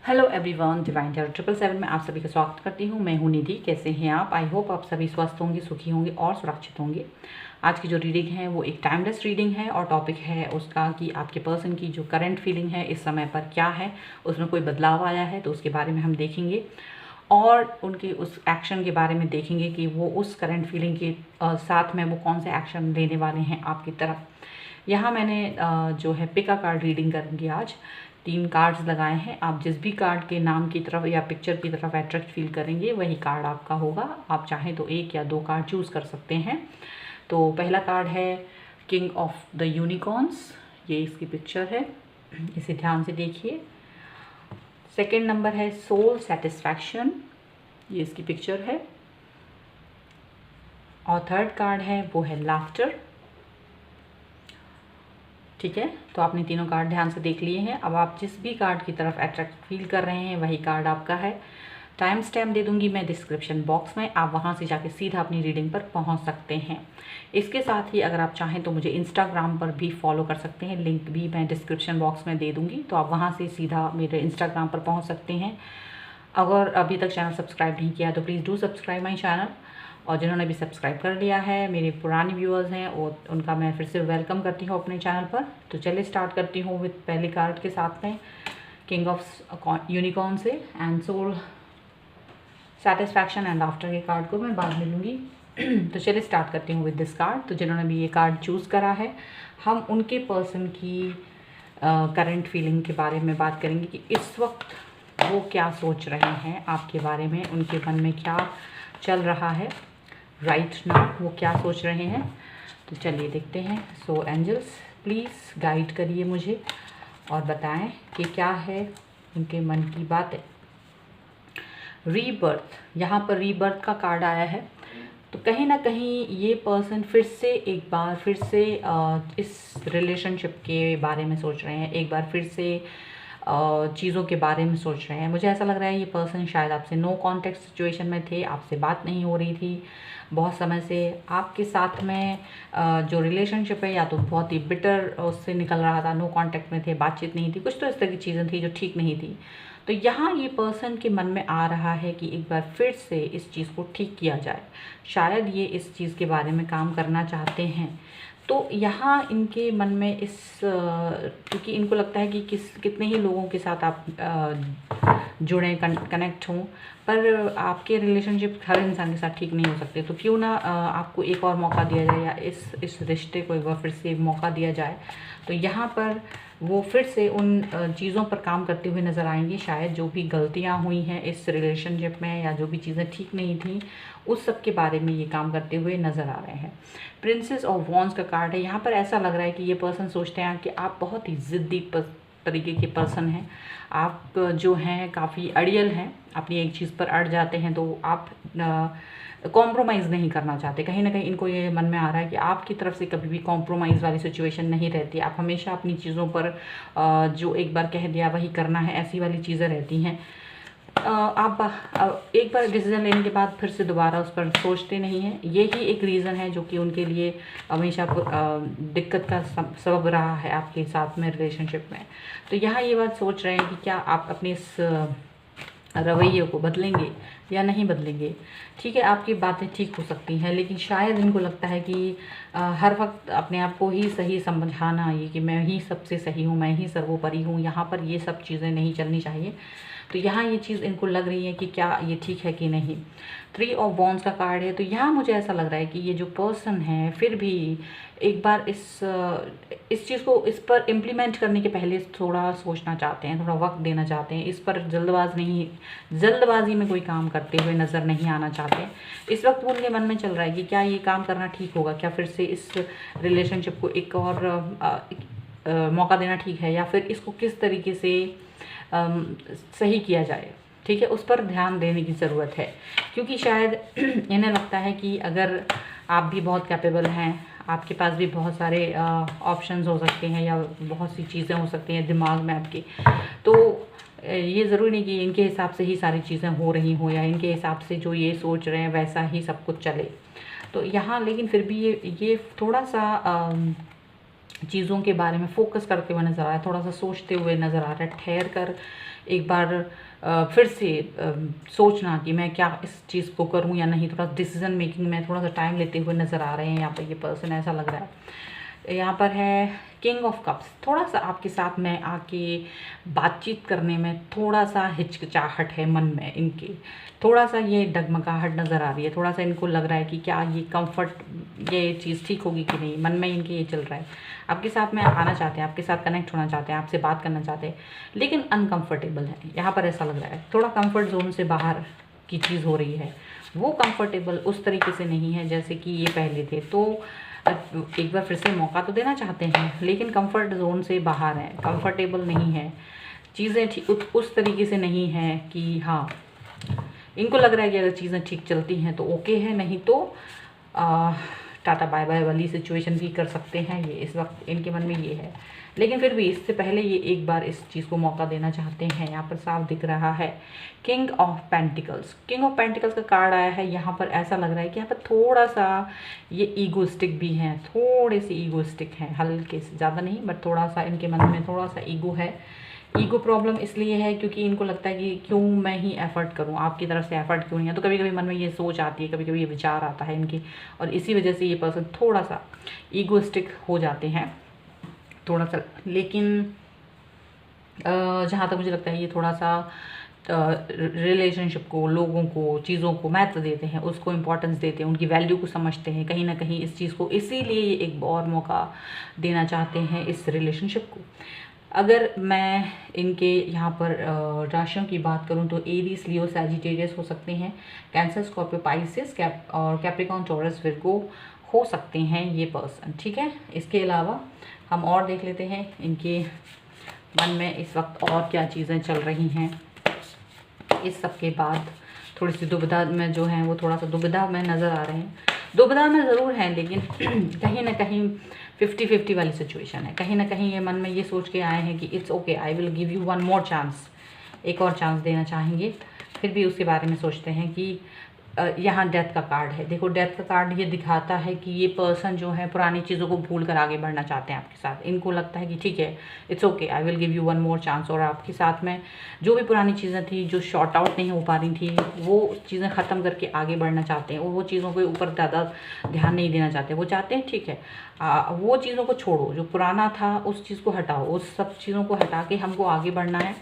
Hello everyone, divine tarot 777 में आप सभी का स्वागत करती हूँ। मैं हूँ निधि। कैसे हैं आप? आई होप आप सभी स्वस्थ होंगे, सुखी होंगे और सुरक्षित होंगे। आज की जो रीडिंग है वो एक टाइमलेस रीडिंग है और टॉपिक है उसका कि आपके पर्सन की जो करंट फीलिंग है इस समय पर क्या है, उसमें कोई बदलाव आया है तो उसके बारे में हम देखेंगे और उनके उस एक्शन के बारे में देखेंगे कि वो उस करंट फीलिंग के साथ में वो कौन से एक्शन लेने वाले हैं आपकी तरफ। यहाँ मैंने जो है पिक अ कार्ड रीडिंग करूँगी आज। 3 कार्ड्स लगाए हैं। आप जिस भी कार्ड के नाम की तरफ या पिक्चर की तरफ अट्रैक्ट फील करेंगे वही कार्ड आपका होगा। आप चाहें तो 1 या 2 कार्ड चूज़ कर सकते हैं। तो पहला कार्ड है किंग ऑफ द यूनिकॉर्न्स, ये इसकी पिक्चर है, इसे ध्यान से देखिए। सेकेंड नंबर है सोल सेटिस्फैक्शन, ये इसकी पिक्चर है। और थर्ड कार्ड है वो है लाफ्टर। ठीक है, तो आपने तीनों कार्ड ध्यान से देख लिए हैं। अब आप जिस भी कार्ड की तरफ अट्रैक्ट फील कर रहे हैं वही कार्ड आपका है। टाइम स्टैम्प दे दूंगी मैं डिस्क्रिप्शन बॉक्स में, आप वहां से जाके सीधा अपनी रीडिंग पर पहुंच सकते हैं। इसके साथ ही अगर आप चाहें तो मुझे इंस्टाग्राम पर भी फॉलो कर सकते हैं, लिंक भी मैं डिस्क्रिप्शन बॉक्स में दे दूंगी, तो आप वहाँ से सीधा मेरे इंस्टाग्राम पर पहुँच सकते हैं। अगर अभी तक चैनल सब्सक्राइब नहीं किया तो please do subscribe my channel. और जिन्होंने भी सब्सक्राइब कर लिया है, मेरे पुराने व्यूअर्स हैं, और उनका मैं फिर से वेलकम करती हूँ अपने चैनल पर। तो चलिए स्टार्ट करती हूँ विद पहले कार्ड के साथ में किंग ऑफ यूनिकॉर्न से and soul satisfaction and after के कार्ड को मैं बाद में लूँगी। तो चलिए स्टार्ट करती हूँ विद दिस कार्ड। तो जिन्होंने भी ये कार्ड चूज़ करा है, हम उनके पर्सन की करंट फीलिंग के बारे में बात करेंगे कि इस वक्त वो क्या सोच रहे हैं आपके बारे में, उनके मन में क्या चल रहा है राइट नाउ, वो क्या सोच रहे हैं। तो चलिए देखते हैं। सो एंजल्स प्लीज़ गाइड करिए मुझे और बताएं कि क्या है उनके मन की बातें। रीबर्थ, यहाँ पर रीबर्थ का कार्ड आया है। तो कहीं ना कहीं ये पर्सन फिर से एक बार फिर से इस रिलेशनशिप के बारे में सोच रहे हैं, एक बार फिर से चीज़ों के बारे में सोच रहे हैं। मुझे ऐसा लग रहा है ये पर्सन शायद आपसे नो कॉन्टेक्ट सिचुएशन में थे, आपसे बात नहीं हो रही थी बहुत समय से। आपके साथ में जो रिलेशनशिप है या तो बहुत ही बिटर उससे निकल रहा था, नो कॉन्टेक्ट में थे, बातचीत नहीं थी, कुछ तो इस तरह की चीज़ें थी जो ठीक नहीं थी। तो यहाँ ये पर्सन के मन में आ रहा है कि एक बार फिर से इस चीज़ को ठीक किया जाए। शायद ये इस चीज़ के बारे में काम करना चाहते हैं। तो यहाँ इनके मन में क्योंकि इनको लगता है कि कितने ही लोगों के साथ आप जुड़ें, कनेक्ट हों, पर आपके रिलेशनशिप हर इंसान के साथ ठीक नहीं हो सकते। तो क्यों ना आपको एक और मौका दिया जाए या इस रिश्ते को एक बार फिर से मौका दिया जाए। तो यहाँ पर वो फिर से उन चीज़ों पर काम करते हुए नज़र आएंगे। शायद जो भी गलतियाँ हुई हैं इस रिलेशनशिप में या जो भी चीज़ें ठीक नहीं थी उस सब के बारे में ये काम करते हुए नज़र आ रहे हैं। प्रिंसेस ऑफ वॉन्ड्स का कार्ड है। यहाँ पर ऐसा लग रहा है कि ये पर्सन सोचते हैं कि आप बहुत ही ज़िद्दी तरीके के पर्सन हैं। आप जो हैं काफ़ी अड़ियल हैं, अपनी एक चीज़ पर अड़ जाते हैं, तो आप कॉम्प्रोमाइज़ नहीं करना चाहते। कहीं ना कहीं इनको ये मन में आ रहा है कि आपकी तरफ से कभी भी कॉम्प्रोमाइज़ वाली सिचुएशन नहीं रहती। आप हमेशा अपनी चीज़ों पर जो एक बार कह दिया वही करना है, ऐसी वाली चीज़ें रहती हैं। आप एक बार डिसीजन लेने के बाद फिर से दोबारा उस पर सोचते नहीं हैं। यही एक रीज़न है जो कि उनके लिए हमेशा दिक्कत का सबब रहा है आपके साथ में रिलेशनशिप में। तो यहाँ ये बात सोच रहे हैं कि क्या आप अपने इस रवैये को बदलेंगे या नहीं बदलेंगे। ठीक है, आपकी बातें ठीक हो सकती हैं, लेकिन शायद इनको लगता है कि हर वक्त अपने आप को ही सही समझाना, ये कि मैं ही सबसे सही हूँ, मैं ही सर्वोपरि हूँ, यहाँ पर ये सब चीज़ें नहीं चलनी चाहिए। तो यहाँ ये चीज़ इनको लग रही है कि क्या ये ठीक है कि नहीं। 3 ऑफ वॉन्ड्स का कार्ड है। तो यहाँ मुझे ऐसा लग रहा है कि ये जो पर्सन है फिर भी एक बार इस चीज़ को इस पर इम्प्लीमेंट करने के पहले थोड़ा सोचना चाहते हैं, थोड़ा वक्त देना चाहते हैं। इस पर जल्दबाजी में कोई काम करते हुए नज़र नहीं आना चाहते। इस वक्त उनके मन में चल रहा है कि क्या ये काम करना ठीक होगा, क्या फिर से इस रिलेशनशिप को एक और मौका देना ठीक है, या फिर इसको किस तरीके से सही किया जाए। ठीक है, उस पर ध्यान देने की ज़रूरत है, क्योंकि शायद इन्हें लगता है कि अगर आप भी बहुत कैपेबल हैं, आपके पास भी बहुत सारे ऑप्शंस हो सकते हैं या बहुत सी चीज़ें हो सकती हैं दिमाग में आपके, तो ये ज़रूरी नहीं कि इनके हिसाब से ही सारी चीज़ें हो रही हों या इनके हिसाब से जो ये सोच रहे हैं वैसा ही सब कुछ चले। तो यहाँ लेकिन फिर भी ये थोड़ा सा चीज़ों के बारे में फोकस करते हुए नज़र आ रहा है, थोड़ा सा सोचते हुए नज़र आ रहा है, ठहर कर एक बार फिर से सोचना कि मैं क्या इस चीज़ को करूं या नहीं, थोड़ा डिसीजन मेकिंग में थोड़ा सा टाइम लेते हुए नज़र आ रहे हैं यहाँ पर ये पर्सन, ऐसा लग रहा है। यहाँ पर है किंग ऑफ कप्स, थोड़ा सा आपके साथ में आके बातचीत करने में थोड़ा सा हिचकिचाहट है मन में इनके, थोड़ा सा ये डगमगाहट नज़र आ रही है, थोड़ा सा इनको लग रहा है कि क्या ये कंफर्ट ये चीज़ ठीक होगी कि नहीं, मन में इनके ये चल रहा है। आपके साथ में आना चाहते हैं, आपके साथ कनेक्ट होना चाहते हैं, आपसे बात करना चाहते हैं, लेकिन अनकंफर्टेबल है। यहाँ पर ऐसा लग रहा है थोड़ा कंफर्ट जोन से बाहर की चीज़ हो रही है, वो कंफर्टेबल उस तरीके से नहीं है जैसे कि ये पहले थे। तो एक बार फिर से मौका तो देना चाहते हैं, लेकिन कंफर्ट जोन से बाहर है, कंफर्टेबल नहीं है, चीज़ें ठीक उस तरीके से नहीं है कि हाँ, इनको लग रहा है कि अगर चीज़ें ठीक चलती हैं तो ओके है, नहीं तो टाटा बाय बाय वाली सिचुएशन भी कर सकते हैं, ये इस वक्त इनके मन में ये है। लेकिन फिर भी इससे पहले ये एक बार इस चीज़ को मौका देना चाहते हैं। यहाँ पर साफ दिख रहा है king of pentacles, king of pentacles का कार्ड आया है। यहाँ पर ऐसा लग रहा है कि यहाँ पर थोड़ा सा ये ईगोस्टिक भी हैं, थोड़े से ईगोस्टिक हैं, हल्के से, ज़्यादा नहीं बट थोड़ा सा इनके मन में थोड़ा सा ईगो है। ईगो प्रॉब्लम इसलिए है क्योंकि इनको लगता है कि क्यों मैं ही एफर्ट करूं, आपकी तरफ से एफर्ट क्यों नहीं है। तो कभी कभी मन में ये सोच आती है, कभी कभी ये विचार आता है इनकी, और इसी वजह से ये पर्सन थोड़ा सा ईगोइस्टिक हो जाते हैं थोड़ा सा। लेकिन जहाँ तक मुझे लगता है ये थोड़ा सा रिलेशनशिप को, लोगों को, चीज़ों को महत्व देते हैं, उसको इम्पोर्टेंस देते हैं, उनकी वैल्यू को समझते हैं कहीं ना कहीं इस चीज़ को, इसीलिए ये एक और मौका देना चाहते हैं इस रिलेशनशिप को। अगर मैं इनके यहाँ पर राशियों की बात करूँ तो एरीज, लियो, सैजिटेरियस हो सकते हैं, कैंसर, स्कॉर्पियो, पाइसेस और कैप्रिकॉर्न, टॉरस, विर्गो हो सकते हैं ये पर्सन। ठीक है, इसके अलावा हम और देख लेते हैं इनके मन में इस वक्त और क्या चीज़ें चल रही हैं। इस सब के बाद थोड़ी सी दुविधा में जो हैं वो थोड़ा सा दुविधा में नज़र आ रहे हैं, दुविधा में ज़रूर हैं, लेकिन कहीं ना कहीं 50-50 वाली सिचुएशन है। कहीं ना कहीं ये मन में ये सोच के आए हैं कि it's okay, I will give you one more chance, एक और चांस देना चाहेंगे। फिर भी उसके बारे में सोचते हैं कि यहाँ डेथ का कार्ड है। देखो, डेथ का कार्ड ये दिखाता है कि ये पर्सन जो है पुरानी चीज़ों को भूल कर आगे बढ़ना चाहते हैं आपके साथ। इनको लगता है कि ठीक है, it's okay, I will give you one more chance, और आपके साथ में जो भी पुरानी चीज़ें थी जो शॉर्ट आउट नहीं हो पा रही थी, वो चीज़ें ख़त्म करके आगे बढ़ना चाहते हैं, और वो चीज़ों के ऊपर ज़्यादा ध्यान नहीं देना चाहते। वो चाहते हैं ठीक है, वो चीज़ों को छोड़ो, जो पुराना था उस चीज़ को हटाओ, उस सब चीज़ों को हटा के हमको आगे बढ़ना है,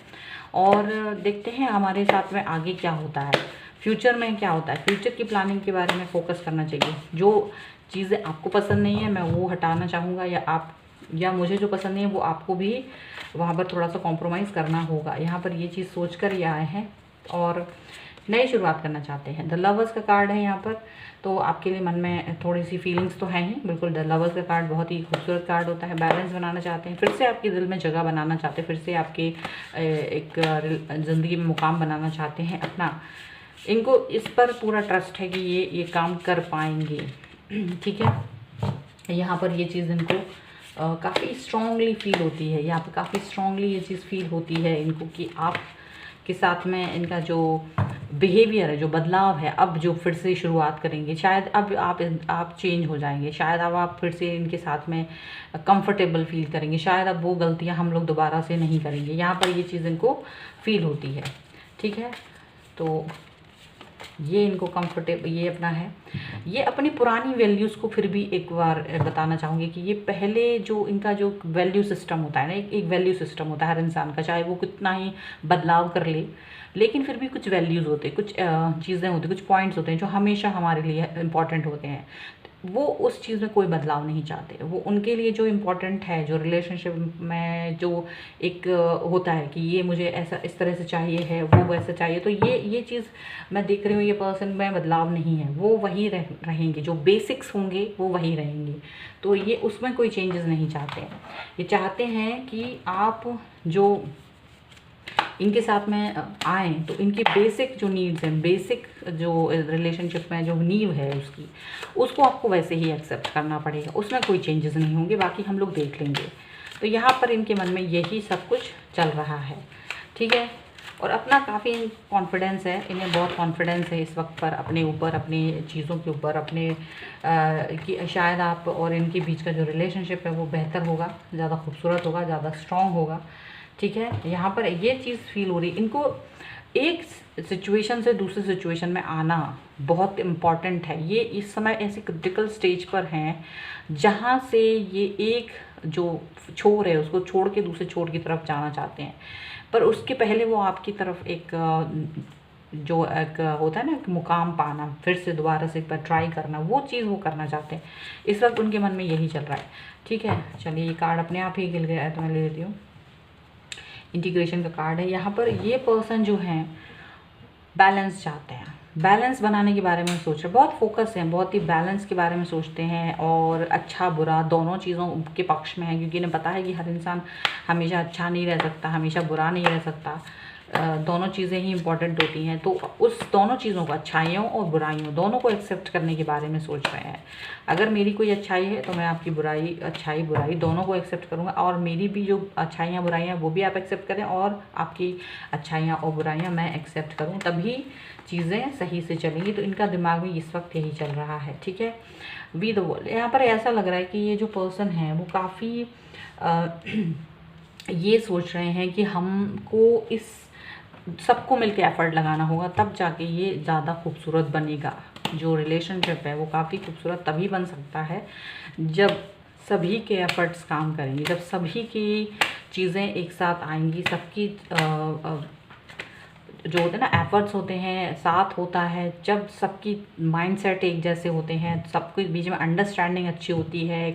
और देखते हैं हमारे साथ में आगे क्या होता है, फ्यूचर में क्या होता है। फ्यूचर की प्लानिंग के बारे में फोकस करना चाहिए। जो चीज़ें आपको पसंद नहीं है मैं वो हटाना चाहूँगा, या मुझे जो पसंद नहीं है वो आपको भी वहाँ पर थोड़ा सा कॉम्प्रोमाइज़ करना होगा। यहाँ पर ये चीज़ सोच कर ये आए हैं और नई शुरुआत करना चाहते हैं। द लवर्स का कार्ड है यहाँ पर, तो आपके लिए मन में थोड़ी सी फीलिंग्स तो हैं ही, बिल्कुल। द लवर्स का कार्ड बहुत ही खूबसूरत कार्ड होता है। बैलेंस बनाना चाहते हैं, फिर से आपके दिल में जगह बनाना चाहते हैं, फिर से आपके एक ज़िंदगी में मुकाम बनाना चाहते हैं अपना। इनको इस पर पूरा ट्रस्ट है कि ये काम कर पाएंगे। ठीक है, यहाँ पर ये चीज़ इनको काफ़ी स्ट्रॉन्गली फील होती है, यहाँ पर काफ़ी स्ट्रॉन्गली ये चीज़ फील होती है इनको कि आप के साथ में इनका जो बिहेवियर है, जो बदलाव है, अब जो फिर से शुरुआत करेंगे, शायद अब आप चेंज हो जाएंगे, शायद अब आप फिर से इनके साथ में कंफर्टेबल फील करेंगे, शायद अब वो गलतियां हम लोग दोबारा से नहीं करेंगे। यहाँ पर ये चीज़ इनको फील होती है। ठीक है, तो ये इनको कंफर्टेबल ये अपना है। ये अपनी पुरानी वैल्यूज़ को फिर भी एक बार बताना चाहूँगी कि ये पहले जो इनका जो वैल्यू सिस्टम होता है ना, एक वैल्यू सिस्टम होता है हर इंसान का, चाहे वो कितना ही बदलाव कर ले, लेकिन फिर भी कुछ वैल्यूज़ होते हैं, कुछ चीज़ें होती हैं, कुछ पॉइंट्स होते हैं जो हमेशा हमारे लिए इम्पॉर्टेंट होते हैं। वो उस चीज़ में कोई बदलाव नहीं चाहते। वो उनके लिए जो इम्पोर्टेंट है, जो रिलेशनशिप में जो एक होता है कि ये मुझे ऐसा इस तरह से चाहिए है, वो वैसा चाहिए, तो ये चीज़ मैं देख रही हूँ ये पर्सन में बदलाव नहीं है, वो वही रहेंगे, जो बेसिक्स होंगे वो वही रहेंगे। तो ये उसमें कोई चेंजेस नहीं चाहते हैं। ये चाहते हैं कि आप जो इनके साथ में आएँ तो इनकी बेसिक जो नीड्स हैं, बेसिक जो रिलेशनशिप में जो नींव है उसको आपको वैसे ही एक्सेप्ट करना पड़ेगा, उसमें कोई चेंजेस नहीं होंगे, बाकी हम लोग देख लेंगे। तो यहाँ पर इनके मन में यही सब कुछ चल रहा है। ठीक है, और अपना काफ़ी कॉन्फिडेंस है, इन्हें बहुत कॉन्फिडेंस है इस वक्त पर अपने ऊपर, अपनी चीज़ों के ऊपर, अपने कि शायद आप और इनके बीच का जो रिलेशनशिप है वो बेहतर होगा, ज़्यादा खूबसूरत होगा, ज़्यादा स्ट्रॉन्ग होगा। ठीक है, यहाँ पर ये चीज़ फील हो रही, इनको एक सिचुएशन से दूसरी सिचुएशन में आना बहुत इम्पॉर्टेंट है। ये इस समय ऐसी क्रिटिकल स्टेज पर हैं जहाँ से ये एक जो छोर है उसको छोड़ के दूसरे छोर की तरफ जाना चाहते हैं, पर उसके पहले वो आपकी तरफ एक जो एक होता है ना, एक मुकाम पाना, फिर से दोबारा से एक बार ट्राई करना, वो चीज़ वो करना चाहते हैं। इस वक्त उनके मन में यही चल रहा है। ठीक है, चलिए ये कार्ड अपने आप ही गिर गया है तो मैं ले लेती हूँ। इंटीग्रेशन का कार्ड है। यहाँ पर ये पर्सन जो हैं बैलेंस चाहते हैं, बैलेंस बनाने के बारे में सोच रहे हैं, बहुत फोकस हैं, बहुत ही बैलेंस के बारे में सोचते हैं और अच्छा बुरा दोनों चीज़ों के पक्ष में है, क्योंकि इन्हें पता है कि हर इंसान हमेशा अच्छा नहीं रह सकता, हमेशा बुरा नहीं रह सकता, दोनों चीज़ें ही इम्पॉर्टेंट होती हैं। तो उस दोनों चीज़ों को, अच्छाइयों और बुराइयों दोनों को एक्सेप्ट करने के बारे में सोच रहे हैं। अगर मेरी कोई अच्छाई है तो मैं आपकी बुराई, अच्छाई बुराई दोनों को एक्सेप्ट करूँगा, और मेरी भी जो अच्छाइयाँ बुराइयाँ वो भी आप एक्सेप्ट करें और आपकी अच्छाइयाँ और बुराइयाँ मैं एक्सेप्ट करूँ, तभी चीज़ें सही से चलेंगी। तो इनका दिमाग में इस वक्त यही चल रहा है। ठीक है, वी द वर्ल्ड। यहाँ पर ऐसा लग रहा है कि ये जो पर्सन है वो काफ़ी ये सोच रहे हैं कि हमको इस सबको मिलके एफ़र्ट लगाना होगा, तब जाके ये ज़्यादा खूबसूरत बनेगा। जो रिलेशनशिप है वो काफ़ी खूबसूरत तभी बन सकता है जब सभी के एफ़र्ट्स काम करेंगे, जब सभी की चीज़ें एक साथ आएंगी, सबकी जो होते हैं ना एफ़र्ट्स होते हैं, साथ होता है, जब सबकी माइंडसेट एक जैसे होते हैं, सबके बीच में अंडरस्टैंडिंग अच्छी होती है,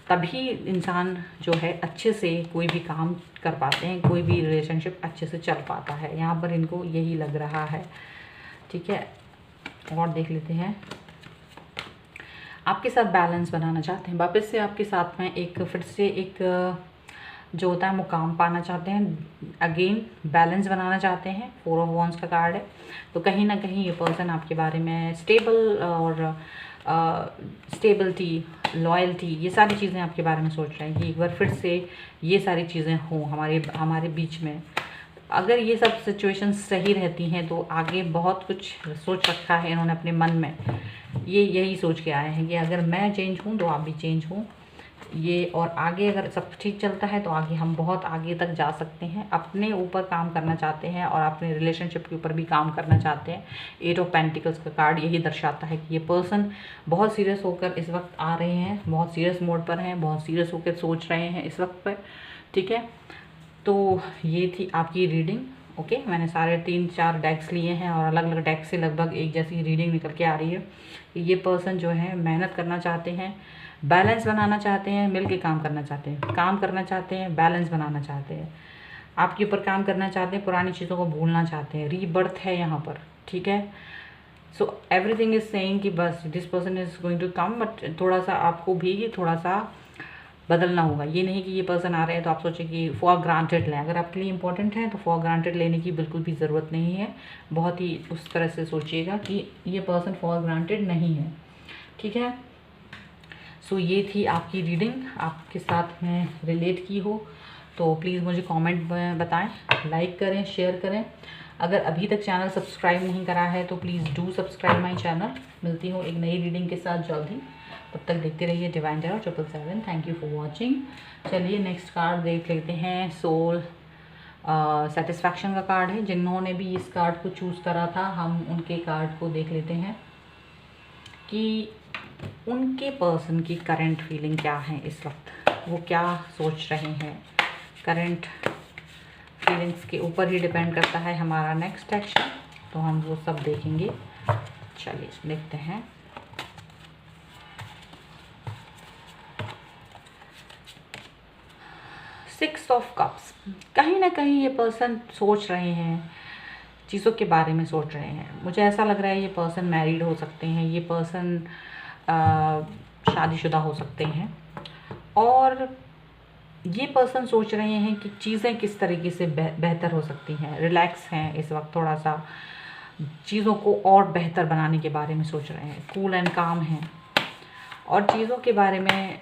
तभी इंसान जो है अच्छे से कोई भी काम कर पाते हैं, कोई भी रिलेशनशिप अच्छे से चल पाता है। यहाँ पर इनको यही लग रहा है। ठीक है, और देख लेते हैं। आपके साथ बैलेंस बनाना चाहते हैं, वापस से आपके साथ में एक फिर से एक जो होता है मुकाम पाना चाहते हैं, अगेन बैलेंस बनाना चाहते हैं। 4 ऑफ वॉन्ड्स का कार्ड है। तो कहीं ना कहीं ये पर्सन आपके बारे में स्टेबल और स्टेबिलिटी, लॉयल्टी, ये सारी चीज़ें आपके बारे में सोच रहे हैं कि एक बार फिर से ये सारी चीज़ें हों हमारे बीच में। अगर ये सब सिचुएशन सही रहती हैं तो आगे बहुत कुछ सोच रखा है इन्होंने अपने मन में, ये यही सोच के आए हैं कि अगर मैं चेंज हूँ तो आप भी चेंज हों, ये और आगे अगर सब ठीक चलता है तो आगे हम बहुत आगे तक जा सकते हैं। अपने ऊपर काम करना चाहते हैं और अपने रिलेशनशिप के ऊपर भी काम करना चाहते हैं। 8 ऑफ पेंटिकल्स का कार्ड यही दर्शाता है कि ये पर्सन बहुत सीरियस होकर इस वक्त आ रहे हैं, बहुत सीरियस मोड पर हैं, बहुत सीरियस होकर सोच रहे हैं इस वक्त पर। ठीक है, तो ये थी आपकी रीडिंग। ओके, मैंने सारे 3-4 डेक्स लिए हैं और अलग अलग डेक्स से लगभग एक जैसी रीडिंग निकल के आ रही है। ये पर्सन जो है मेहनत करना चाहते हैं, बैलेंस बनाना चाहते हैं, मिल के काम करना चाहते हैं, काम करना चाहते हैं, बैलेंस बनाना चाहते हैं, आपके ऊपर काम करना चाहते हैं, पुरानी चीज़ों को भूलना चाहते हैं, रीबर्थ है यहाँ पर। ठीक है, सो एवरीथिंग इज सेइंग कि बस this person is going to come, but थोड़ा सा आपको भी थोड़ा सा बदलना होगा। ये नहीं कि ये पर्सन आ रहे हैं तो आप सोचें कि फॉर ग्रांटेड लें। अगर आपके लिए इंपॉर्टेंट है तो फॉर ग्रांटेड लेने की बिल्कुल भी ज़रूरत नहीं है। बहुत ही उस तरह से सोचिएगा कि ये पर्सन फॉर ग्रांटेड नहीं है। ठीक है, सो ये थी आपकी रीडिंग, आपके साथ में रिलेट की हो तो प्लीज़ मुझे कमेंट में बताएं, लाइक करें, शेयर करें। अगर अभी तक चैनल सब्सक्राइब नहीं करा है तो please do subscribe my channel. मिलती हूँ एक नई रीडिंग के साथ जल्द ही, तब तक देखते रहिए divine tarot 777। Thank you for watching. चलिए नेक्स्ट कार्ड देख लेते हैं। सोल सेटिस्फैक्शन का कार्ड है। जिन्होंने भी इस कार्ड को चूज़ करा था, हम उनके कार्ड को देख लेते हैं कि उनके पर्सन की करंट फीलिंग क्या है इस वक्त, वो क्या सोच रहे हैं। करंट फीलिंग्स के ऊपर ही डिपेंड करता है हमारा नेक्स्ट एक्शन, तो हम वो सब देखेंगे। चलिए देखते हैं। Six of cups. कहीं ना कहीं ये पर्सन सोच रहे हैं, चीज़ों के बारे में सोच रहे हैं। मुझे ऐसा लग रहा है ये पर्सन मैरिड हो सकते हैं, ये पर्सन शादीशुदा हो सकते हैं, और ये पर्सन सोच रहे हैं कि चीज़ें किस तरीके से बेहतर हो सकती हैं। रिलैक्स हैं इस वक्त, थोड़ा सा चीज़ों को और बेहतर बनाने के बारे में सोच रहे हैं। कूल एंड काम हैं और चीज़ों के बारे में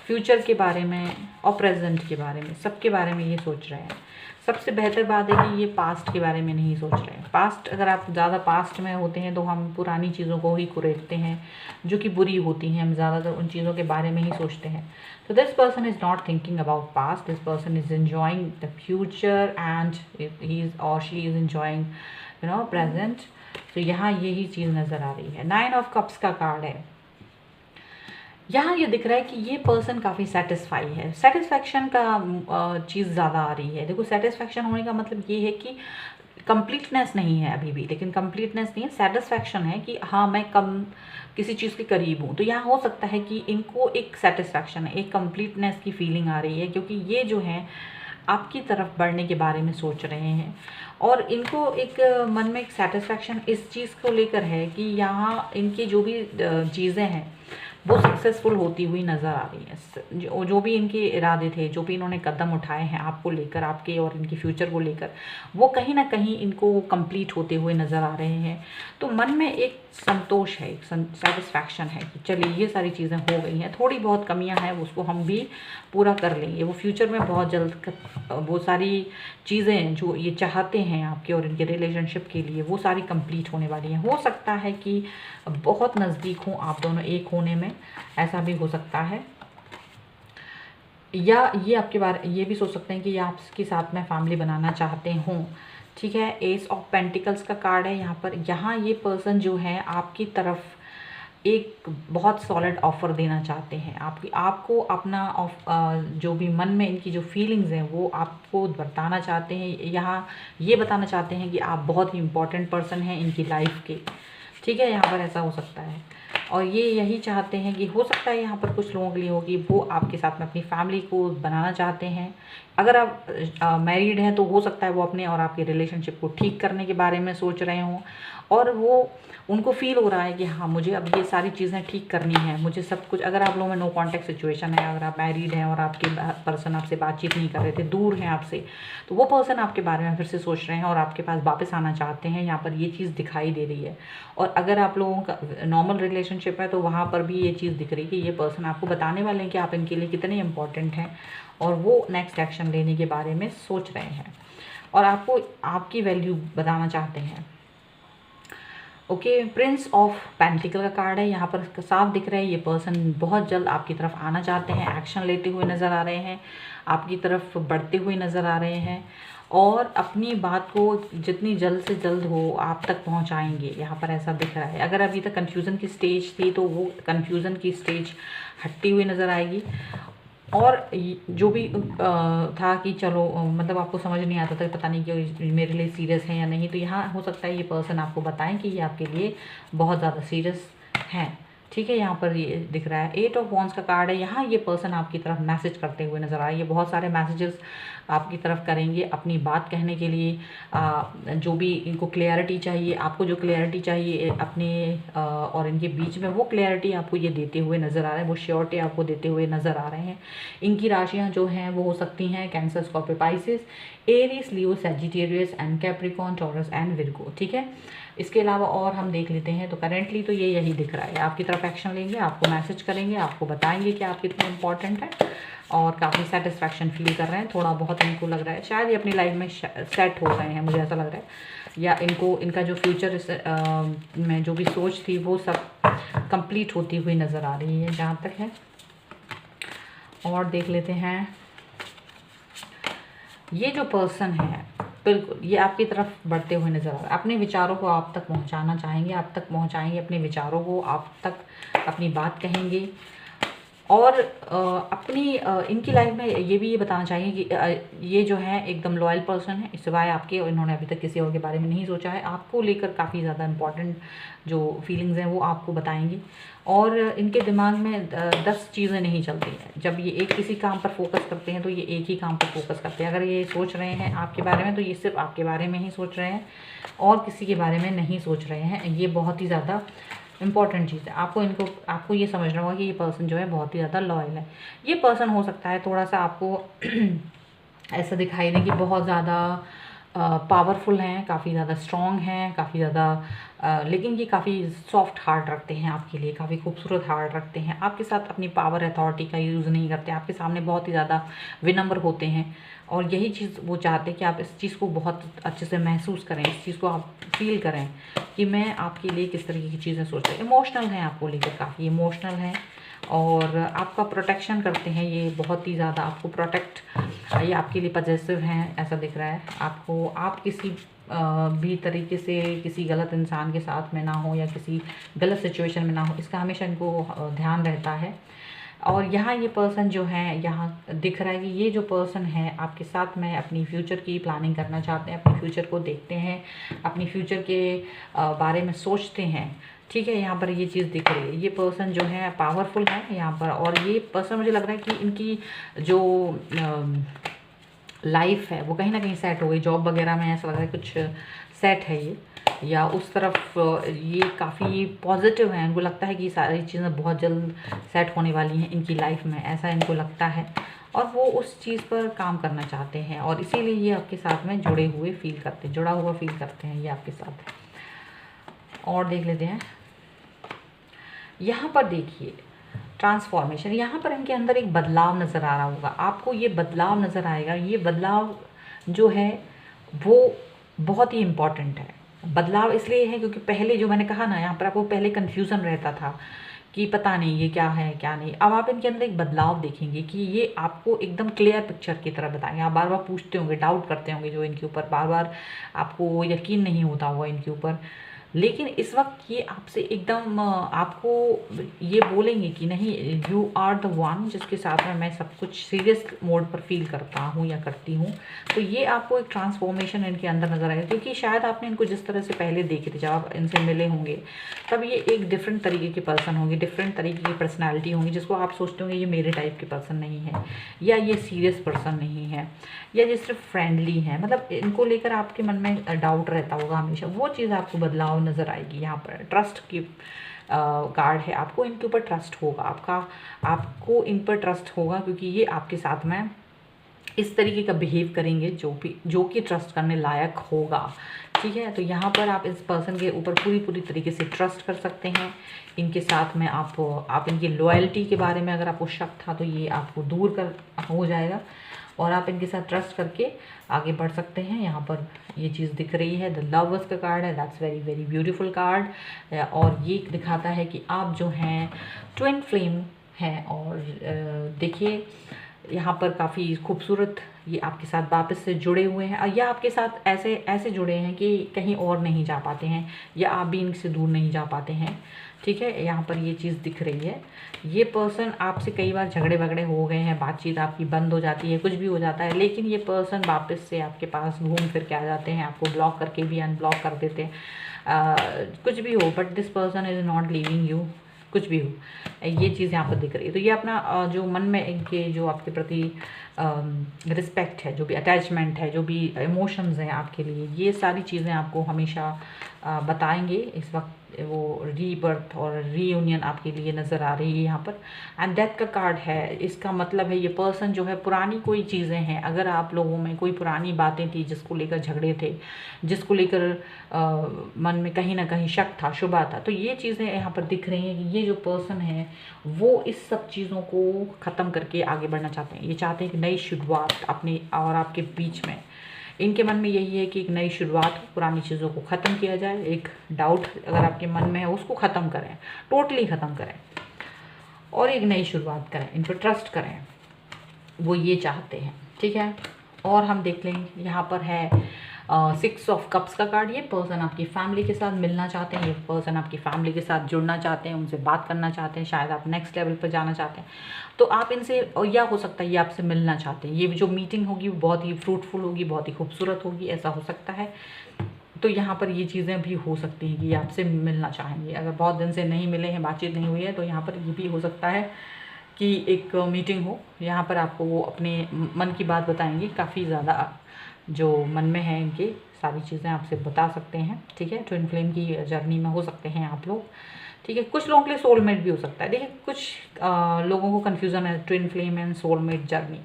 फ्यूचर के बारे में और प्रेजेंट के बारे में, सबके बारे में ये सोच रहे हैं। सबसे बेहतर बात है कि ये पास्ट के बारे में नहीं सोच रहे हैं। पास्ट, अगर आप ज़्यादा पास्ट में होते हैं तो हम पुरानी चीज़ों को ही कुरेदते हैं जो कि बुरी होती हैं, हम ज़्यादातर उन चीज़ों के बारे में ही सोचते हैं। तो this person is not thinking about past, this person is enjoying the future and he is और शी इज़ एंजॉइंग प्रेजेंट। तो यहाँ यही चीज़ नज़र आ रही है। 9 ऑफ कप्स का कार्ड है। यहाँ ये दिख रहा है कि ये पर्सन काफ़ी सेटिस्फाई है, सेटिस्फैक्शन का चीज़ ज़्यादा आ रही है। देखो, सेटिस्फैक्शन होने का मतलब ये है कि कंप्लीटनेस नहीं है अभी भी, लेकिन कंप्लीटनेस नहीं है, सेटिस्फैक्शन है कि हाँ मैं कम किसी चीज़ के करीब हूँ। तो यहाँ हो सकता है कि इनको एक सेटिस्फैक्शन है, एक कंप्लीटनेस की फीलिंग आ रही है, क्योंकि ये जो है आपकी तरफ बढ़ने के बारे में सोच रहे हैं और इनको एक मन में एक सेटिस्फैक्शन इस चीज़ को लेकर है कि यहाँ इनकी जो भी चीज़ें हैं वो सक्सेसफुल होती हुई नज़र आ रही है। जो भी इनके इरादे थे, जो भी इन्होंने कदम उठाए हैं आपको लेकर, आपके और इनके फ्यूचर को लेकर, वो कहीं ना कहीं इनको कंप्लीट होते हुए नज़र आ रहे हैं। तो मन में एक संतोष है, एक सेटिस्फैक्शन है कि चलिए ये सारी चीज़ें हो गई हैं, थोड़ी बहुत कमियां हैं उसको हम भी पूरा कर लेंगे। वो फ्यूचर में बहुत जल्द वो सारी चीज़ें जो ये चाहते हैं आपके और इनके रिलेशनशिप के लिए, वो सारी कंप्लीट होने वाली हैं। हो सकता है कि बहुत नज़दीक हों आप दोनों एक होने में, ऐसा भी हो सकता है। या ये आपके बारे ये भी सोच सकते हैं कि ये आपके साथ में फैमिली बनाना चाहते हों। ठीक है, एस ऑफ पेंटिकल्स का कार्ड है यहाँ पर। यहाँ ये पर्सन जो है आपकी तरफ एक बहुत सॉलिड ऑफ़र देना चाहते हैं, आपको अपना जो भी मन में इनकी जो फीलिंग्स हैं वो आपको बताना चाहते हैं। यहाँ ये बताना चाहते हैं कि आप बहुत ही इम्पोर्टेंट पर्सन हैं इनकी लाइफ के। ठीक है, यहाँ पर ऐसा हो सकता है। और ये यही चाहते हैं कि हो सकता है यहाँ पर कुछ लोगों के लिए हो कि वो आपके साथ में अपनी फैमिली को बनाना चाहते हैं। अगर आप मैरिड हैं तो हो सकता है वो अपने और आपके रिलेशनशिप को ठीक करने के बारे में सोच रहे हों, और वो उनको फील हो रहा है कि हाँ मुझे अब ये सारी चीज़ें ठीक करनी है, मुझे सब कुछ। अगर आप लोगों में नो कॉन्टैक्ट सिचुएशन है, अगर आप मैरिड हैं और आपके पर्सन आपसे बातचीत नहीं कर रहे थे, दूर हैं आपसे, तो वो पर्सन आपके बारे में फिर से सोच रहे हैं और आपके पास वापस आना चाहते हैं। यहाँ पर ये चीज़ दिखाई दे रही है। और अगर आप लोगों का नॉर्मल रिलेशनशिप है तो वहाँ पर भी ये चीज़ दिख रही है कि ये पर्सन आपको बताने वाले हैं कि आप इनके लिए कितने इंपॉर्टेंट हैं, और वो नेक्स्ट एक्शन लेने के बारे में सोच रहे हैं और आपको आपकी वैल्यू बताना चाहते हैं। ओके, प्रिंस ऑफ पेंटिकल का कार्ड है। यहाँ पर साफ दिख रहा है ये पर्सन बहुत जल्द आपकी तरफ आना चाहते हैं, एक्शन लेते हुए नज़र आ रहे हैं, आपकी तरफ बढ़ते हुए नज़र आ रहे हैं और अपनी बात को जितनी जल्द से जल्द हो आप तक पहुँचाएंगे। यहाँ पर ऐसा दिख रहा है। अगर अभी तक कन्फ्यूज़न की स्टेज थी तो वो कन्फ्यूज़न की स्टेज हटती हुई नज़र आएगी। और जो भी था कि चलो मतलब आपको समझ नहीं आता था, पता नहीं कि मेरे लिए सीरियस है या नहीं, तो यहाँ हो सकता है ये पर्सन आपको बताएं कि ये आपके लिए बहुत ज़्यादा सीरियस हैं। ठीक है, यहाँ पर ये दिख रहा है 8 ऑफ वॉन्ड्स का कार्ड है। यहाँ ये पर्सन आपकी तरफ मैसेज करते हुए नज़र आए। ये बहुत सारे मैसेजेस आपकी तरफ करेंगे अपनी बात कहने के लिए। जो भी इनको क्लियरिटी चाहिए, आपको जो क्लियरिटी चाहिए अपने और इनके बीच में, वो क्लियरिटी आपको ये देते हुए नज़र आ रहे हैं, वो श्योरिटी आपको देते हुए नज़र आ रहे हैं। इनकी राशियाँ जो हैं वो हो सकती हैं cancer, Scorpio, Pisces, Aries, Leo, Sagittarius and Capricorn, taurus and Virgo. ठीक है, इसके अलावा और हम देख लेते हैं। तो करेंटली तो ये यही दिख रहा है, आपकी तरफ एक्शन लेंगे, आपको मैसेज करेंगे, आपको बताएंगे कि आप कितने इंपॉर्टेंट हैं और काफ़ी सेटिस्फैक्शन फील कर रहे हैं। थोड़ा बहुत इनको लग रहा है शायद ये अपनी लाइफ में सेट हो गए हैं, मुझे ऐसा लग रहा है, या इनको इनका जो फ्यूचर में जो भी सोच थी वो सब कंप्लीट होती हुई नज़र आ रही है जहाँ तक है। और देख लेते हैं, ये जो पर्सन है बिल्कुल ये आपकी तरफ बढ़ते हुए नज़र आ रहा है। अपने विचारों को आप तक पहुंचाना चाहेंगे, आप तक पहुंचाएंगे अपने विचारों को, आप तक अपनी बात कहेंगे और अपनी इनकी लाइफ में ये बताना चाहिए कि ये जो है एकदम लॉयल पर्सन है, सिवाय आपके, और इन्होंने अभी तक किसी और के बारे में नहीं सोचा है। आपको लेकर काफ़ी ज़्यादा इम्पॉर्टेंट जो फीलिंग्स हैं वो आपको बताएंगे और इनके दिमाग में 10 चीज़ें नहीं चलती हैं। जब ये एक किसी काम पर फोकस करते हैं तो ये एक ही काम पर फोकस करते हैं। अगर ये सोच रहे हैं आपके बारे में तो ये सिर्फ आपके बारे में ही सोच रहे हैं और किसी के बारे में नहीं सोच रहे हैं। ये बहुत ही ज़्यादा इम्पॉर्टेंट चीज़ है। आपको ये समझना होगा कि ये पर्सन जो है बहुत ही ज़्यादा लॉयल है। ये पर्सन हो सकता है थोड़ा सा आपको ऐसा दिखाई दे कि बहुत ज़्यादा पावरफुल हैं, काफ़ी ज़्यादा स्ट्रॉन्ग हैं, काफ़ी ज़्यादा लेकिन ये काफ़ी सॉफ्ट हार्ट रखते हैं आपके लिए, काफ़ी खूबसूरत हार्ट रखते हैं। आपके साथ अपनी पावर अथॉरिटी का यूज़ नहीं करते, आपके सामने बहुत ही ज़्यादा विनम्र होते हैं और यही चीज़ वो चाहते हैं कि आप इस चीज़ को बहुत अच्छे से महसूस करें, इस चीज़ को आप फील करें कि मैं आपके लिए किस तरीके की चीज़ें सोचते हैं। इमोशनल हैं, आपको लेकर काफ़ी इमोशनल हैं और आपका प्रोटेक्शन करते हैं। ये बहुत ही ज़्यादा आपको प्रोटेक्ट, ये आपके लिए पॉजिटिव हैं ऐसा दिख रहा है आपको। आप किसी भी तरीके से किसी गलत इंसान के साथ में ना हो या किसी गलत सिचुएशन में ना हो, इसका हमेशा इनको ध्यान रहता है। और यहाँ ये पर्सन जो है, यहाँ दिख रहा है कि ये जो पर्सन है आपके साथ में अपनी फ्यूचर की प्लानिंग करना चाहते हैं, अपने फ्यूचर को देखते हैं, अपनी फ्यूचर के बारे में सोचते हैं। ठीक है, यहाँ पर ये चीज़ दिख रही है। ये पर्सन जो है पावरफुल है यहाँ पर, और ये पर्सन मुझे लग रहा है कि इनकी जो लाइफ है वो कहीं ना कहीं सेट हो गई। जॉब वगैरह में ऐसा लग रहा है कुछ सेट है ये, या उस तरफ ये काफ़ी पॉजिटिव है। इनको लगता है कि सारी चीज़ें बहुत जल्द सेट होने वाली हैं इनकी लाइफ में, ऐसा इनको लगता है और वो उस चीज़ पर काम करना चाहते हैं और इसीलिए ये आपके साथ में जुड़े हुए फील करते हैं, जुड़ा हुआ फील करते हैं ये आपके साथ। और देख लेते हैं, यहाँ पर देखिए ट्रांसफॉर्मेशन, यहाँ पर इनके अंदर एक बदलाव नज़र आ रहा होगा आपको। ये बदलाव नज़र आएगा, ये बदलाव जो है वो बहुत ही इम्पॉर्टेंट है। बदलाव इसलिए है क्योंकि पहले जो मैंने कहा ना, यहाँ पर आपको पहले कन्फ्यूज़न रहता था कि पता नहीं ये क्या है क्या नहीं। अब आप इनके अंदर एक बदलाव देखेंगे कि ये आपको एकदम क्लियर पिक्चर की तरह बताएंगे। आप बार बार पूछते होंगे, डाउट करते होंगे जो इनके ऊपर, बार बार आपको यकीन नहीं होता होगा इनके ऊपर, लेकिन इस वक्त ये आपसे एकदम आपको ये बोलेंगे कि नहीं, यू आर द वन जिसके साथ में मैं सब कुछ सीरियस मोड पर फील करता हूँ या करती हूँ। तो ये आपको एक ट्रांसफॉर्मेशन इनके अंदर नज़र आएगा, क्योंकि शायद आपने इनको जिस तरह से पहले देखे थे, जब आप इनसे मिले होंगे तब ये एक डिफरेंट तरीके के पर्सन होंगे, डिफरेंट तरीके की पर्सनैलिटी होंगी, जिसको आप सोचते होंगे ये मेरे टाइप के पर्सन नहीं है, या ये सीरियस पर्सन नहीं है, या ये सिर्फ फ्रेंडली है। मतलब इनको लेकर आपके मन में डाउट रहता होगा हमेशा, वो चीज़ आपको बदलाव नज़र आएगी। यहाँ पर ट्रस्ट की कार्ड है, आपको इनके ऊपर ट्रस्ट होगा, आपको इन पर ट्रस्ट होगा, क्योंकि ये आपके साथ में इस तरीके का बिहेव करेंगे जो कि ट्रस्ट करने लायक होगा। ठीक है, तो यहाँ पर आप इस पर्सन के ऊपर पूरी तरीके से ट्रस्ट कर सकते हैं। इनके साथ में आप इनकी लॉयल्टी के बारे में अगर आपको शक था तो ये आपको दूर कर हो जाएगा और आप इनके साथ ट्रस्ट करके आगे बढ़ सकते हैं। यहाँ पर ये चीज़ दिख रही है, द लवर्स का कार्ड है, that's very very beautiful card. और ये दिखाता है कि आप जो हैं ट्विन फ्लेम हैं, और देखिए यहाँ पर काफ़ी खूबसूरत ये आपके साथ वापस से जुड़े हुए हैं, और या आपके साथ ऐसे जुड़े हैं कि कहीं और नहीं जा पाते हैं, या आप भी इनसे दूर नहीं जा पाते हैं। ठीक है, यहाँ पर ये चीज़ दिख रही है। ये पर्सन आपसे कई बार झगड़े वगड़े हो गए हैं, बातचीत आपकी बंद हो जाती है, कुछ भी हो जाता है, लेकिन ये पर्सन वापस से आपके पास घूम फिर के आ जाते हैं, आपको ब्लॉक करके भी अनब्लॉक कर देते हैं। कुछ भी हो, but this person is not leaving you, कुछ भी हो, ये चीज़ यहाँ पर दिख रही है। तो ये अपना जो मन में इनके जो आपके प्रति रिस्पेक्ट है, जो भी अटैचमेंट है, जो भी इमोशंस हैं आपके लिए, ये सारी चीज़ें आपको हमेशा बताएंगे। इस वक्त वो रीबर्थ और रीयूनियन आपके लिए नज़र आ रही है यहाँ पर। एंड डेथ का कार्ड है, इसका मतलब है ये पर्सन जो है पुरानी कोई चीज़ें हैं, अगर आप लोगों में कोई पुरानी बातें थी जिसको लेकर झगड़े थे, जिसको लेकर मन में कहीं ना कहीं शक था, शुबा था, तो ये चीज़ें यहाँ पर दिख रही हैं कि ये जो पर्सन है वो इस सब चीज़ों को ख़त्म करके आगे बढ़ना चाहते हैं। ये चाहते हैं कि नई शुरुआत अपने और आपके बीच में, इनके मन में यही है कि एक नई शुरुआत हो, पुरानी चीज़ों को ख़त्म किया जाए, एक डाउट अगर आपके मन में है उसको ख़त्म करें, टोटली ख़त्म करें और एक नई शुरुआत करें, इन पर ट्रस्ट करें, वो ये चाहते हैं। ठीक है, और हम देख लेंगे यहाँ पर है 6 ऑफ कप्स का कार्ड। ये पर्सन आपकी फैमिली के साथ मिलना चाहते हैं, ये पर्सन आपकी फैमिली के साथ जुड़ना चाहते हैं, उनसे बात करना चाहते हैं, शायद आप नेक्स्ट लेवल पर जाना चाहते हैं, तो आप इनसे, या हो सकता है ये आपसे मिलना चाहते हैं। ये जो मीटिंग होगी वो बहुत ही फ्रूटफुल होगी, बहुत ही खूबसूरत होगी, ऐसा हो सकता है। तो यहाँ पर ये चीज़ें भी हो सकती हैं कि ये आपसे मिलना चाहेंगे। अगर बहुत दिन से नहीं मिले हैं, बातचीत नहीं हुई है, तो यहाँ पर ये भी हो सकता है कि एक मीटिंग हो, यहाँ पर आपको वो अपने मन की बात बताएंगे, काफ़ी ज़्यादा जो मन में है इनके सारी चीज़ें आपसे बता सकते हैं। ठीक है, ट्विन फ्लेम की जर्नी में हो सकते हैं आप लोग। ठीक है। कुछ लोगों के लिए सोलमेट भी हो सकता है। देखिए कुछ लोगों को कन्फ्यूज़न है twin flame and soulmate journey.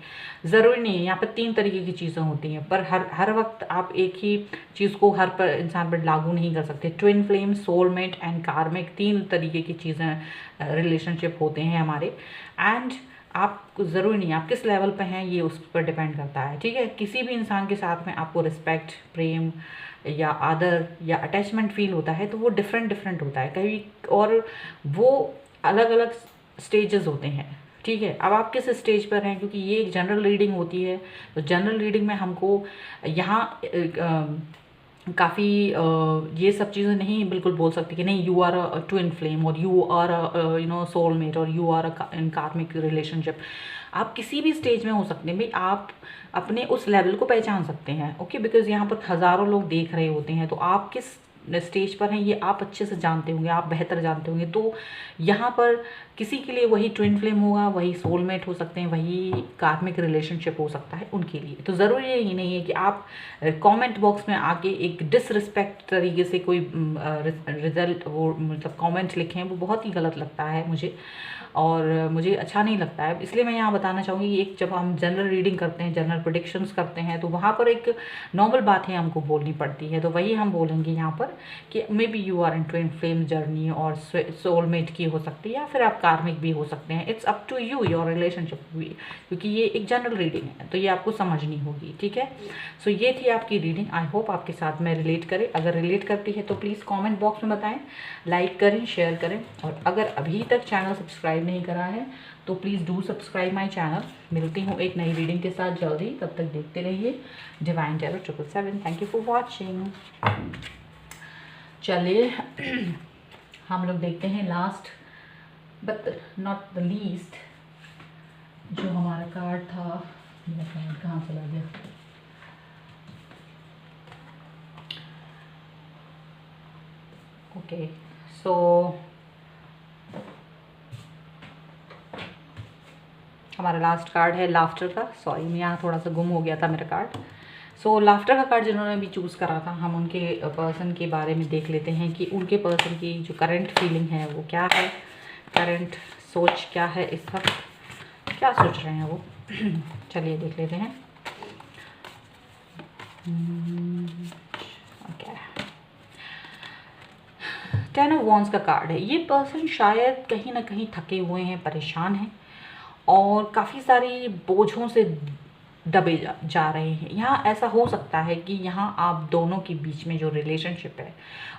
ज़रूरी नहीं है, यहाँ पर 3 तरीके की चीज़ें होती हैं, पर हर वक्त आप एक ही चीज़ को हर पर इंसान पर लागू नहीं कर सकते। ट्विन फ्लेम, सोलमेट एंड कार्मिक 3 तरीके की चीज़ें रिलेशनशिप होते हैं हमारे। एंड आपको ज़रूरी नहीं, आप किस लेवल पे हैं ये उस पर डिपेंड करता है, ठीक है। किसी भी इंसान के साथ में आपको रिस्पेक्ट, प्रेम या आदर या अटैचमेंट फील होता है तो वो डिफरेंट होता है कभी, और वो अलग अलग स्टेजेस होते हैं, ठीक है। अब आप किस स्टेज पर हैं, क्योंकि ये एक जनरल रीडिंग होती है, तो जनरल रीडिंग में हमको यहाँ काफ़ी ये सब चीज़ें नहीं बिल्कुल बोल सकती कि नहीं you are a twin flame और यू आर सोलमेट और you are in karmic relationship. आप किसी भी स्टेज में हो सकते हैं भाई, आप अपने उस लेवल को पहचान सकते हैं, ओके। बिकॉज यहाँ पर हज़ारों लोग देख रहे होते हैं, तो आप किस स्टेज पर हैं ये आप अच्छे से जानते होंगे, आप बेहतर जानते होंगे। तो यहाँ पर किसी के लिए वही ट्विन फ्लेम होगा, वही सोलमेट हो सकते हैं, वही कार्मिक रिलेशनशिप हो सकता है उनके लिए। तो ज़रूरी ये नहीं है कि आप कमेंट बॉक्स में आके एक डिसरिस्पेक्ट तरीके से कोई रिजल्ट वो मतलब कमेंट लिखें, वो बहुत ही गलत लगता है मुझे, और मुझे अच्छा नहीं लगता है। इसलिए मैं यहाँ बताना चाहूँगी कि एक जब हम जनरल रीडिंग करते हैं, जनरल प्रेडिक्शंस करते हैं, तो वहाँ पर एक नॉर्मल बातें हमको बोलनी पड़ती है। तो वही हम बोलेंगे यहाँ पर कि maybe you are in twin flame journey, और सोलमेट की हो सकती है, या फिर आप कार्मिक भी हो सकते हैं। It's up to you your relationship भी, क्योंकि ये एक जनरल रीडिंग है तो ये आपको समझनी होगी, ठीक है। सो ये थी आपकी रीडिंग। आई होप आपके साथ में रिलेट करे। अगर रिलेट करती है तो प्लीज़ कॉमेंट बॉक्स में बताएं, लाइक करें, शेयर करें, और अगर अभी तक चैनल सब्सक्राइब नहीं करा है तो please do subscribe my channel. मिलती हूँ एक नई रीडिंग के साथ जल्दी, तब तक देखते रहिए divine tarot 777। Thank you for watching. चलिए हम लोग देखते हैं last but not the least जो हमारा कार्ड था। मेरा कार्ड कहाँ चला गया? ओके, सो हमारा लास्ट कार्ड है लाफ्टर का। सॉरी, मैं यहाँ थोड़ा सा गुम हो गया था मेरा कार्ड। सो लाफ्टर का कार्ड जिन्होंने भी चूज़ करा था, हम उनके पर्सन के बारे में देख लेते हैं कि उनके पर्सन की जो करंट फीलिंग है वो क्या है, करंट सोच क्या है, इस वक्त क्या सोच रहे हैं वो। चलिए देख लेते हैं। ओके, 10 ऑफ वॉन्ड्स का कार्ड है। ये पर्सन शायद कहीं ना कहीं थके हुए हैं, परेशान हैं, और काफ़ी सारी बोझों से दबे जा रहे हैं। यहाँ ऐसा हो सकता है कि यहाँ आप दोनों के बीच में जो रिलेशनशिप है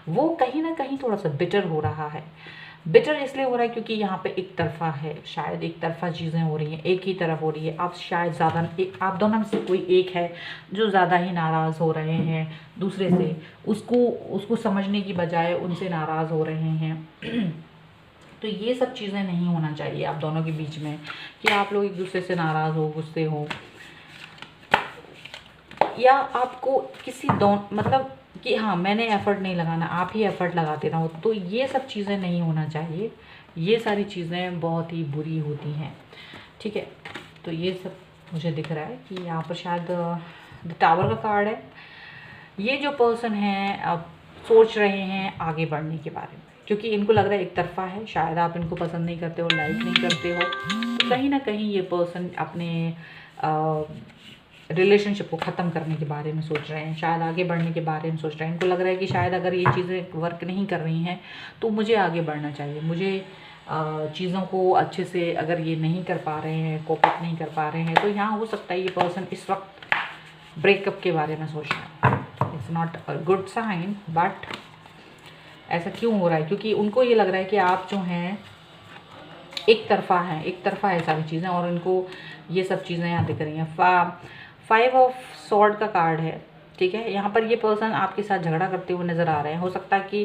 वो कहीं ना कहीं थोड़ा सा बिटर हो रहा है। बिटर इसलिए हो रहा है क्योंकि यहाँ पे एक तरफा है, शायद एक तरफा चीज़ें हो रही हैं, एक ही तरफ हो रही है। आप शायद ज़्यादा आप दोनों में से कोई एक है जो ज़्यादा ही नाराज़ हो रहे हैं दूसरे से, उसको समझने की बजाय उनसे नाराज़ हो रहे हैं। तो ये सब चीज़ें नहीं होना चाहिए आप दोनों के बीच में कि आप लोग एक दूसरे से नाराज़ हो, गुस्से हो, या आपको किसी मतलब कि हाँ मैंने एफ़र्ट नहीं लगाना, आप ही एफ़र्ट लगाते रहो। तो ये सब चीज़ें नहीं होना चाहिए। ये सारी चीज़ें बहुत ही बुरी होती हैं, ठीक है। तो ये सब मुझे दिख रहा है कि यहाँ पर शायद द टावर का कार्ड है। ये जो पर्सन है अब सोच रहे हैं आगे बढ़ने के बारे में, क्योंकि इनको लग रहा है एक तरफा है। शायद आप इनको पसंद नहीं करते हो, लाइक नहीं करते हो, तो कहीं ना कहीं ये पर्सन अपने रिलेशनशिप को ख़त्म करने के बारे में सोच रहे हैं, शायद आगे बढ़ने के बारे में सोच रहे हैं। इनको लग रहा है कि शायद अगर ये चीज़ें वर्क नहीं कर रही हैं तो मुझे आगे बढ़ना चाहिए, मुझे चीज़ों को अच्छे से, अगर ये नहीं कर पा रहे हैं, कोप अप नहीं कर पा रहे हैं, तो यहाँ हो सकता है ये पर्सन इस वक्त ब्रेकअप के बारे में सोच रहा है। It's not a good sign, but ऐसा क्यों हो रहा है? क्योंकि उनको ये लग रहा है कि आप जो हैं एक तरफा हैं, एक तरफा है सारी चीज़ें, और इनको ये सब चीज़ें यहाँ दिख रही हैं। 5 ऑफ सॉर्ड का कार्ड है, ठीक है। यहाँ पर ये पर्सन आपके साथ झगड़ा करते हुए नज़र आ रहे हैं। हो सकता है कि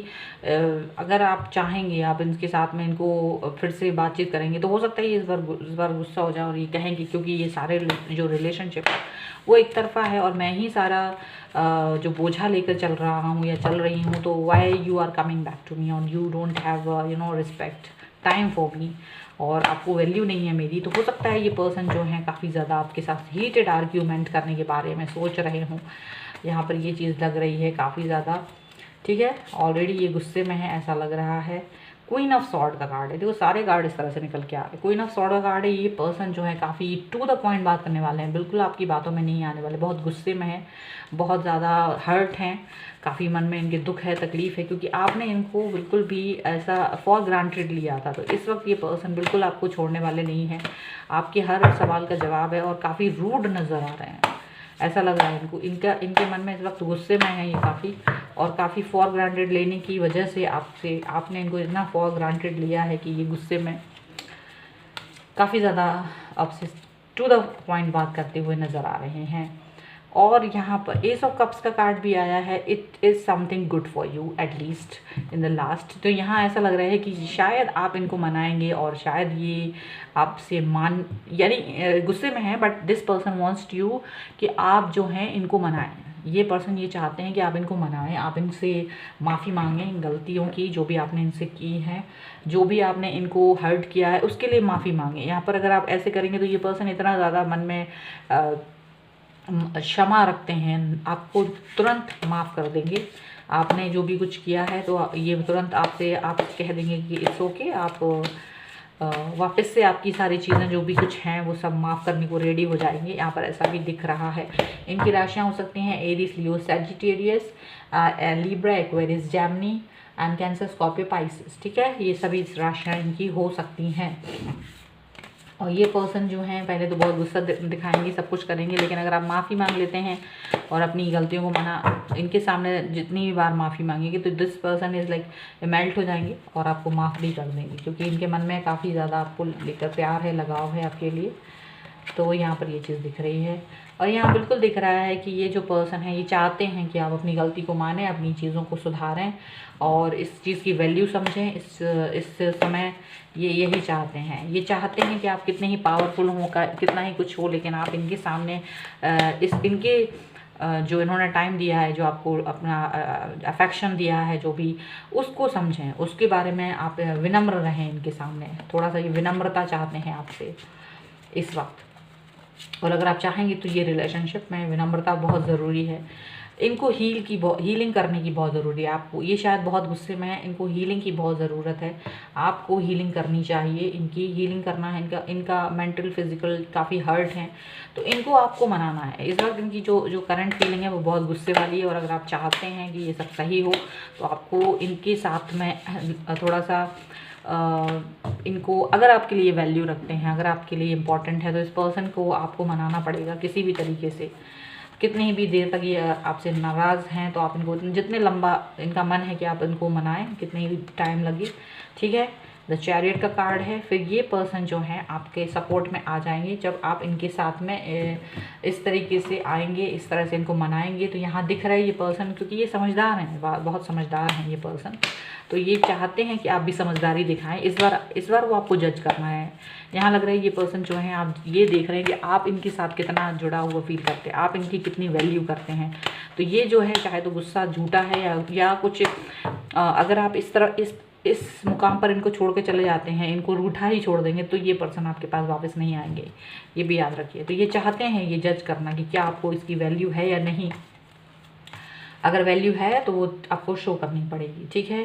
अगर आप चाहेंगे आप इनके साथ में इनको फिर से बातचीत करेंगे तो हो सकता है ये इस बार गुस्सा हो जाए और ये कहेंगे, क्योंकि ये सारे जो रिलेशनशिप है वो एक तरफा है और मैं ही सारा जो बोझा लेकर चल रहा हूँ या चल रही हूँ। तो why you are coming back to me और you don't have respect time for me, और आपको वैल्यू नहीं है मेरी। तो हो सकता है ये पर्सन जो है काफ़ी ज़्यादा आपके साथ हीटेड आर्ग्यूमेंट करने के बारे में सोच रहे हों। यहाँ पर ये चीज़ लग रही है काफ़ी ज़्यादा, ठीक है। ऑलरेडी ये गुस्से में है ऐसा लग रहा है। क्वीन ऑफ सॉर्ड का कार्ड है। देखो सारे कार्ड इस तरह से निकल के आ रहे हैं। क्वीन ऑफ सॉर्ड का कार्ड है। ये पर्सन जो है काफ़ी टू द पॉइंट बात करने वाले हैं, बिल्कुल आपकी बातों में नहीं आने वाले, बहुत गुस्से में हैं, बहुत ज़्यादा हर्ट हैं, काफ़ी मन में इनके दुख है, तकलीफ़ है, क्योंकि आपने इनको बिल्कुल भी ऐसा फॉर ग्रांटेड लिया था। तो इस वक्त ये पर्सन बिल्कुल आपको छोड़ने वाले नहीं हैं, आपके हर सवाल का जवाब है और काफ़ी रूड नज़र आ रहे हैं, ऐसा लग रहा है इनको। इनके मन में इस वक्त गुस्से में है ये काफ़ी, और काफ़ी फॉर ग्रांटेड लेने की वजह से आपने इनको इतना फॉर ग्रांटेड लिया है कि ये गुस्से में काफ़ी ज़्यादा आपसे टू द पॉइंट बात करते हुए नज़र आ रहे हैं। और यहाँ पर एस ऑफ कप्स का कार्ड भी आया है। It is something good for you at least in the last. तो यहाँ ऐसा लग रहा है कि शायद आप इनको मनाएंगे और शायद ये आपसे यानी गुस्से में है, but this person wants you कि आप जो हैं इनको मनाएं। ये पर्सन ये चाहते हैं कि आप इनको मनाएं, आप इनसे माफ़ी मांगें इन गलतियों की जो भी आपने इनसे की है, जो भी आपने इनको हर्ट किया है उसके लिए माफ़ी मांगें। यहाँ पर अगर आप ऐसे करेंगे तो ये पर्सन इतना ज़्यादा मन में क्षमा रखते हैं, आपको तुरंत माफ़ कर देंगे। आपने जो भी कुछ किया है तो ये तुरंत आप कह देंगे कि इट्स ओके, आप वापस से आपकी सारी चीज़ें जो भी कुछ हैं वो सब माफ़ करने को रेडी हो जाएंगे। यहाँ पर ऐसा भी दिख रहा है। इनकी राशियाँ हो सकती हैं Aries, Leo, Sagittarius, Libra, Aquarius, Gemini and cancer, Scorpio, Pisces. ठीक है, ये सभी राशियाँ इनकी हो सकती हैं। और ये पर्सन जो हैं पहले तो बहुत गुस्सा दिखाएंगे, सब कुछ करेंगे, लेकिन अगर आप माफ़ी मांग लेते हैं और अपनी गलतियों को इनके सामने जितनी भी बार माफ़ी मांगेंगे तो this person is like melt हो जाएंगे और आपको माफ़ भी कर देंगे, क्योंकि इनके मन में काफ़ी ज़्यादा आपको लेकर प्यार है, लगाव है आपके लिए। तो यहाँ पर ये चीज़ दिख रही है। और यहाँ बिल्कुल दिख रहा है कि ये जो पर्सन है ये चाहते हैं कि आप अपनी गलती को मानें, अपनी चीज़ों को सुधारें और इस चीज़ की वैल्यू समझें। इस समय ये यही चाहते हैं। ये चाहते हैं कि आप कितने ही पावरफुल हो, कितना ही कुछ हो, लेकिन आप इनके सामने इनके जो इन्होंने टाइम दिया है, जो आपको अपना अफेक्शन दिया है, जो भी उसको समझें, उसके बारे में आप विनम्र रहें इनके सामने। थोड़ा सा ये विनम्रता चाहते हैं आपसे इस वक्त। और अगर आप चाहेंगे तो ये रिलेशनशिप में विनम्रता बहुत ज़रूरी है। इनको हीलिंग करने की बहुत ज़रूरी है आपको। ये शायद बहुत गुस्से में है, इनको हीलिंग की बहुत ज़रूरत है, आपको हीलिंग करनी चाहिए। इनकी हीलिंग करना है, इनका मेंटल फिजिकल काफ़ी हर्ट हैं, तो इनको आपको मनाना है। इस वक्त इनकी जो करंट फीलिंग है वो बहुत गुस्से वाली है। और अगर आप चाहते हैं कि ये सब सही हो तो आपको इनके साथ में थोड़ा सा इनको, अगर आपके लिए वैल्यू रखते हैं, अगर आपके लिए इम्पोर्टेंट है, तो इस पर्सन को आपको मनाना पड़ेगा किसी भी तरीके से। कितनी भी देर तक ये आपसे नाराज़ हैं तो आप इनको, जितने लंबा इनका मन है कि आप इनको मनाएं, कितनी भी टाइम लगे। ठीक है, द चैरियट का कार्ड है। फिर ये पर्सन जो है आपके सपोर्ट में आ जाएंगे जब आप इनके साथ में इस तरीके से आएंगे, इस तरह से इनको मनाएंगे। तो यहाँ दिख रहा है ये पर्सन, क्योंकि ये समझदार हैं, बहुत समझदार हैं ये पर्सन, तो ये चाहते हैं कि आप भी समझदारी दिखाएं। इस बार वो आपको जज करना है। यहाँ लग रहा है ये पर्सन जो है, आप ये देख रहे हैं कि आप इनके साथ कितना जुड़ा हुआ फील करते हैं, आप इनकी कितनी वैल्यू करते हैं। तो ये जो है, चाहे तो गुस्सा झूठा है या कुछ, अगर आप इस मुकाम पर इनको छोड़ के चले जाते हैं, इनको रूठा ही छोड़ देंगे, तो ये पर्सन आपके पास वापस नहीं आएंगे, ये भी याद रखिए। तो ये चाहते हैं ये जज करना कि क्या आपको इसकी वैल्यू है या नहीं। अगर वैल्यू है तो वो आपको शो करनी पड़ेगी। ठीक है,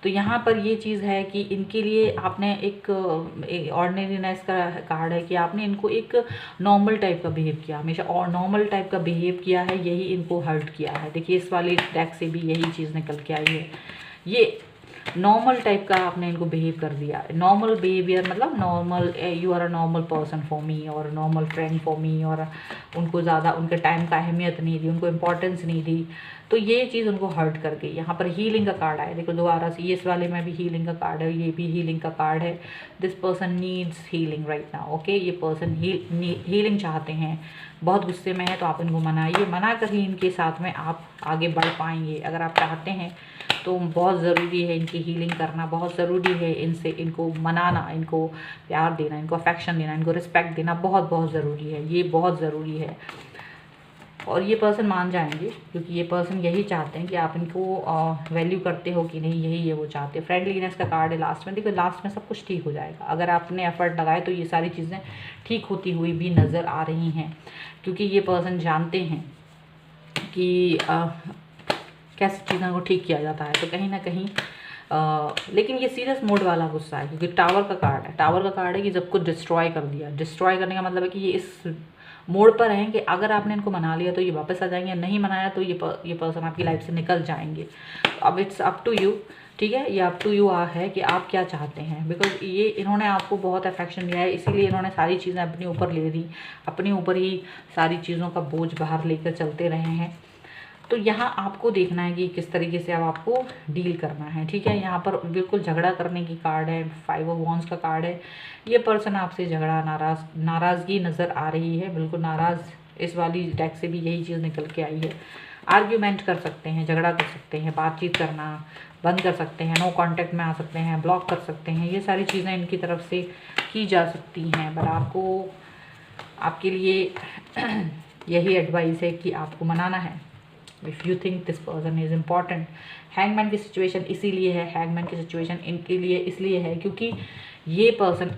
तो यहाँ पर ये चीज़ है कि इनके लिए आपने एक ऑर्डिनरीनेस का कार्ड है कि आपने इनको एक नॉर्मल टाइप का बिहेव किया, हमेशा और नॉर्मल टाइप का बिहेव किया है, यही इनको हर्ट किया है। देखिए इस वाले डेक से भी यही चीज़ निकल के आई है। ये नॉर्मल टाइप का आपने इनको बिहेव कर दिया। नॉर्मल बिहेवियर मतलब normal, you are a normal person for me और नॉर्मल फ्रेंड फॉर मी, और उनको ज़्यादा उनके टाइम का अहमियत नहीं दी, उनको इम्पोर्टेंस नहीं दी, तो ये चीज़ उनको हर्ट कर गई। यहाँ पर हीलिंग का कार्ड आया, देखो दोबारा से, इस वाले में भी हीलिंग का कार्ड है, ये भी हीलिंग का कार्ड है। This person needs healing right now. Okay, ये पर्सन हीलिंग चाहते हैं, बहुत गुस्से में है, तो आप इनको मनाइए, मना कर ही इनके साथ में आप आगे बढ़ पाएंगे। अगर आप चाहते हैं तो बहुत ज़रूरी है इनकी हीलिंग करना, बहुत ज़रूरी है इनको मनाना, इनको प्यार देना, इनको अफेक्शन देना, इनको रिस्पेक्ट देना बहुत बहुत ज़रूरी है, ये बहुत ज़रूरी है। और ये पर्सन मान जाएंगे, क्योंकि ये पर्सन यही चाहते हैं कि आप इनको वैल्यू करते हो कि नहीं, यही है वो चाहते हैं। फ्रेंडलीनेस का कार्ड है लास्ट में। देखो लास्ट में सब कुछ ठीक हो जाएगा, अगर आपने एफर्ट लगाए तो ये सारी चीज़ें ठीक होती हुई भी नज़र आ रही हैं, क्योंकि ये पर्सन जानते हैं कि कैसे चीज़ों को ठीक किया जाता है। तो कहीं ना कहीं लेकिन ये सीरियस मोड वाला गुस्सा है, क्योंकि टावर का कार्ड है। टावर का कार्ड है कि जब कुछ डिस्ट्रॉय कर दिया। डिस्ट्रॉय करने का मतलब है कि ये इस मोड पर हैं कि अगर आपने इनको मना लिया तो ये वापस आ जाएंगे, नहीं मनाया तो ये पर्सन आपकी लाइफ से निकल जाएंगे। अब इट्स अप टू यू, ठीक है, ये अप टू यू है कि आप क्या चाहते हैं। बिकॉज ये इन्होंने आपको बहुत अफेक्शन दिया है, इसीलिए इन्होंने सारी चीज़ें अपने ऊपर ले ली, अपने ऊपर ही सारी चीज़ों का बोझ बाहर लेकर चलते रहे हैं। तो यहाँ आपको देखना है कि किस तरीके से अब आपको डील करना है, ठीक है। यहाँ पर बिल्कुल झगड़ा करने की कार्ड है, 5 ऑफ वॉन्ड्स का कार्ड है। ये पर्सन आपसे झगड़ा, नाराज़गी नज़र आ रही है, बिल्कुल नाराज़। इस वाली डेक से भी यही चीज़ निकल के आई है। आर्ग्यूमेंट कर सकते हैं, झगड़ा कर सकते हैं, बातचीत करना बंद कर सकते हैं, नो कांटेक्ट में आ सकते हैं, ब्लॉक कर सकते हैं। ये सारी चीज़ें इनकी तरफ से की जा सकती हैं। बट आपको, आपके लिए यही एडवाइस है कि आपको मनाना है। If you think this person is important. Hangman की सिचुएशन इसीलिए है, हैंगमैन की सिचुएशन इनके लिए इसलिए है क्योंकि ये पर्सन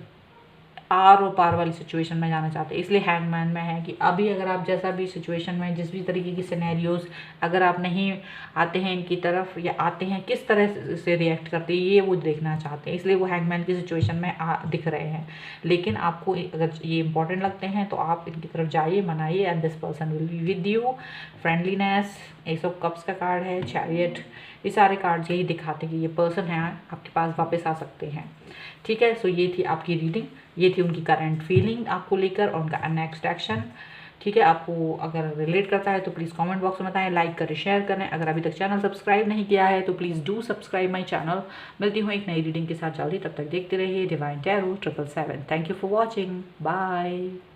आर और पार वाली सिचुएशन में जाना चाहते हैं, इसलिए हैंगमैन में है कि अभी अगर आप जैसा भी सिचुएशन में, जिस भी तरीके की सिनेरियोज अगर आप नहीं आते हैं इनकी तरफ, या आते हैं किस तरह से रिएक्ट करते हैं, ये वो देखना चाहते हैं, इसलिए वो हैंगमैन की सिचुएशन में दिख रहे हैं। लेकिन आपको अगर ये इंपॉर्टेंट लगते हैं तो आप इनकी तरफ जाइए, मनाइए, and this person will be with you. Friendliness, ace of cups का कार्ड है, चैरियट, ये सारे कार्ड यही दिखाते हैं कि ये पर्सन है आपके पास वापस आ सकते हैं, ठीक है। सो ये थी आपकी रीडिंग, ये थी उनकी करंट फीलिंग आपको लेकर और उनका नेक्स्ट एक्शन, ठीक है। आपको अगर रिलेट करता है तो प्लीज़ कमेंट बॉक्स में बताएं, लाइक करें, शेयर करें। अगर अभी तक चैनल सब्सक्राइब नहीं किया है तो please do subscribe my channel. मिलती हूँ एक नई रीडिंग के साथ जल्दी, तब तक देखते रहिए divine tarot 777। Thank you for watching, bye.